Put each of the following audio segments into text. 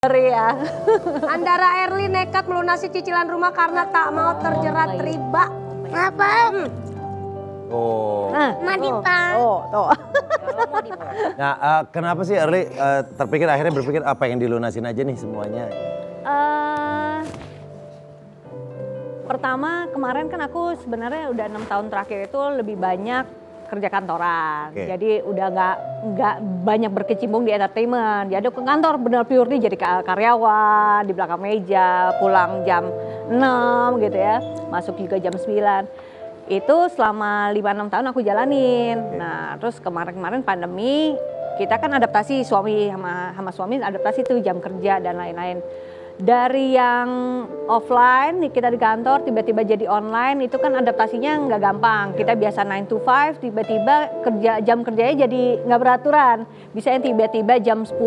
Ya. Andara Erli nekat melunasi cicilan rumah karena tak mau terjerat riba. Apa? Oh. Madipang. Tuh. Nah, kenapa sih Erli akhirnya berpikir apa yang dilunasin aja nih semuanya? Pertama kemarin kan aku sebenarnya udah 6 tahun terakhir itu lebih banyak kerja kantoran. Oke. Jadi udah nggak banyak berkecimpung di entertainment. Jadi ke kantor benar pure nih jadi karyawan di belakang meja, pulang jam 6 gitu ya. Masuk juga jam 9. Itu selama 5-6 tahun aku jalanin. Nah, terus kemarin-kemarin pandemi kita kan adaptasi suami sama suami adaptasi tuh jam kerja dan lain-lain. Dari yang offline kita di kantor tiba-tiba jadi online itu kan adaptasinya nggak gampang. Kita biasa 9 to 5 tiba-tiba jam kerjanya jadi nggak beraturan. Bisa yang tiba-tiba jam 10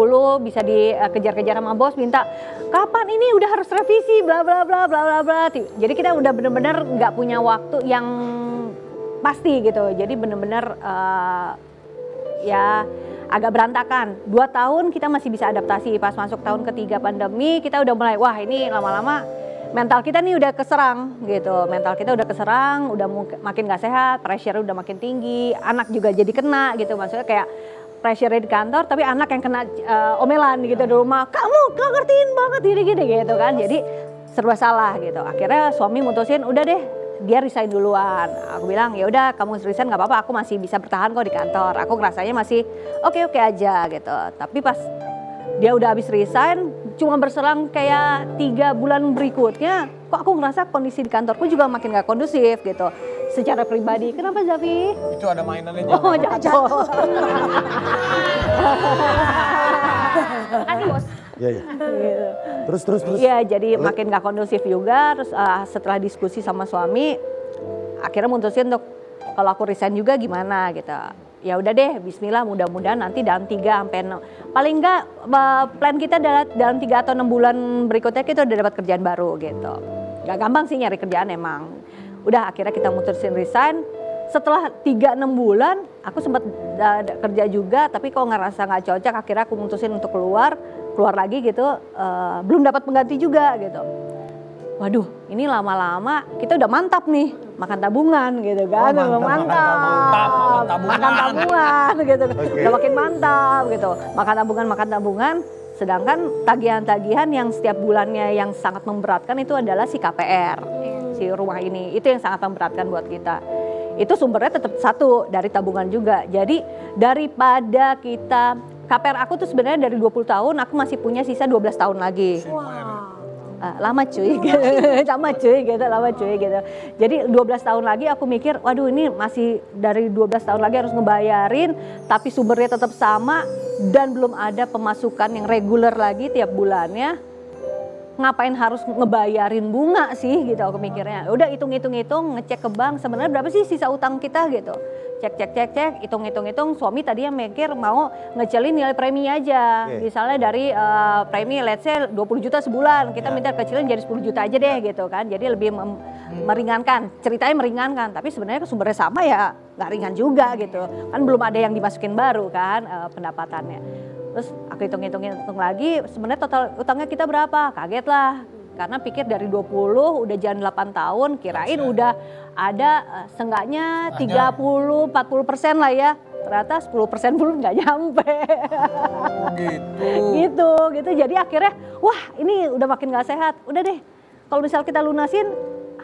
bisa dikejar-kejar sama bos minta kapan ini udah harus revisi bla bla bla bla bla bla. Jadi kita udah bener-bener nggak punya waktu yang pasti gitu. Jadi bener-bener ya agak berantakan. 2 tahun kita masih bisa adaptasi. Pas masuk tahun ketiga pandemi kita udah mulai wah ini lama-lama mental kita nih udah keserang gitu. Mental kita udah keserang, udah makin gak sehat, pressure udah makin tinggi, anak juga jadi kena gitu. Maksudnya kayak pressure di kantor tapi anak yang kena omelan gitu di rumah. Kamu gak ngertiin banget gini-gini gitu kan. Jadi serba salah gitu. Akhirnya suami mutusin udah deh dia resign duluan. Aku bilang ya udah kamu resign nggak apa-apa, aku masih bisa bertahan kok di kantor. Aku ngerasanya masih oke aja gitu. Tapi pas dia udah habis resign, cuma berselang kayak 3 bulan berikutnya, kok aku ngerasa kondisi di kantorku juga makin nggak kondusif gitu. Secara pribadi, kenapa Zafi? Itu ada mainannya Oh jatuh. Kasih bos. Iya. Gitu. Terus. Iya, jadi makin gak kondusif juga. Terus setelah diskusi sama suami, akhirnya mutusin untuk kalau aku resign juga gimana gitu. Ya udah deh, Bismillah mudah-mudahan nanti dalam 3 sampai 6. Paling enggak plan kita dalam 3 atau 6 bulan berikutnya kita udah dapat kerjaan baru gitu. Gak gampang sih nyari kerjaan emang. Udah akhirnya kita mutusin resign. Setelah 3-6 bulan, aku sempat kerja juga, tapi kok ngerasa gak cocok, akhirnya aku mutusin untuk keluar lagi gitu, belum dapat pengganti juga gitu. Waduh, ini lama-lama kita udah mantap nih, makan tabungan gitu kan, mantap. Makan tabungan gitu, udah makin mantap gitu, makan tabungan. Sedangkan tagihan-tagihan yang setiap bulannya yang sangat memberatkan itu adalah si KPR, si rumah ini, itu yang sangat memberatkan buat kita. Itu sumbernya tetap satu dari tabungan juga. Jadi daripada kita KPR aku tuh sebenarnya dari 20 tahun aku masih punya sisa 12 tahun lagi. Lama cuy gitu. Jadi 12 tahun lagi aku mikir waduh ini masih dari 12 tahun lagi harus ngebayarin tapi sumbernya tetap sama dan belum ada pemasukan yang reguler lagi tiap bulannya. Ngapain harus ngebayarin bunga sih gitu aku mikirnya. Udah hitung ngecek ke bank sebenarnya berapa sih sisa utang kita gitu. Cek, hitung, suami tadinya mikir mau ngecelin nilai premi aja. Misalnya dari premi let's say 20 juta sebulan, kita minta kecilin jadi 10 juta aja deh gitu kan. Jadi lebih meringankan, ceritanya meringankan. Tapi sebenarnya sumbernya sama ya nggak ringan juga gitu. Kan belum ada yang dimasukin baru kan pendapatannya. Terus aku hitung lagi sebenarnya total utangnya kita berapa, kaget lah. Karena pikir dari 20 udah jalan 8 tahun kirain udah ada seenggaknya 30-40% lah ya. Ternyata 10% pun nggak nyampe. Gitu. Jadi akhirnya wah ini udah makin nggak sehat. Udah deh kalau misal kita lunasin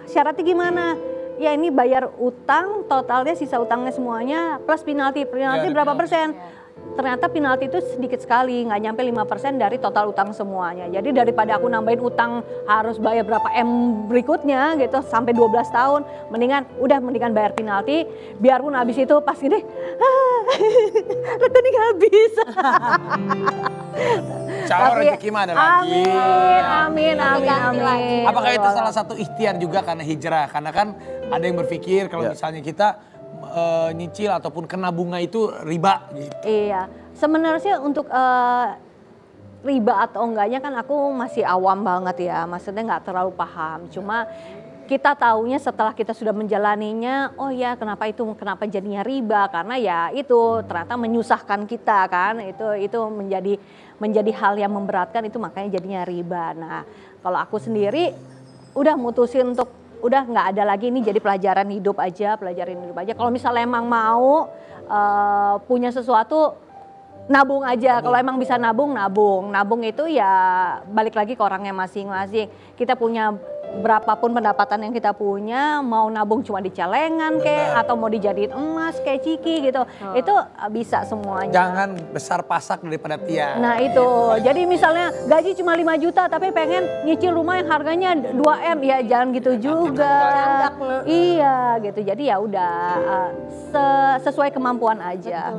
syaratnya gimana? Ya ini bayar utang totalnya sisa utangnya semuanya plus penalti berapa persen? Ternyata penalti itu sedikit sekali, nggak nyampe 5% dari total utang semuanya. Jadi daripada aku nambahin utang harus bayar berapa M berikutnya gitu sampai 12 tahun, mendingan bayar penalti, biarpun habis itu pas gini, rekening habis. Calon rezeki mah ada lagi. Amin. Apakah itu salah satu ikhtiar juga karena hijrah? Karena kan ada yang berpikir kalau misalnya kita nyicil ataupun kena bunga itu riba gitu. Iya, sebenarnya untuk riba atau enggaknya kan aku masih awam banget ya, maksudnya nggak terlalu paham. Cuma kita taunya setelah kita sudah menjalaninya, oh ya kenapa jadinya riba, karena ya itu ternyata menyusahkan kita kan, itu menjadi menjadi hal yang memberatkan itu makanya jadinya riba. Nah, kalau aku sendiri udah mutusin untuk udah nggak ada lagi, ini jadi pelajaran hidup aja. Kalau misalnya emang mau punya sesuatu, nabung aja. Kalau emang bisa nabung. Nabung itu ya balik lagi ke orangnya masing-masing. Kita punya berapapun pendapatan yang kita punya, mau nabung cuma di celengan kayak atau mau dijadiin emas kayak Ciki gitu. Itu bisa semuanya. Jangan besar pasak daripada tiang. Nah itu, jadi misalnya gaji cuma 5 juta tapi pengen nyicil rumah yang harganya 2M, ya jangan gitu juga. Iya gitu, jadi ya udah sesuai kemampuan aja.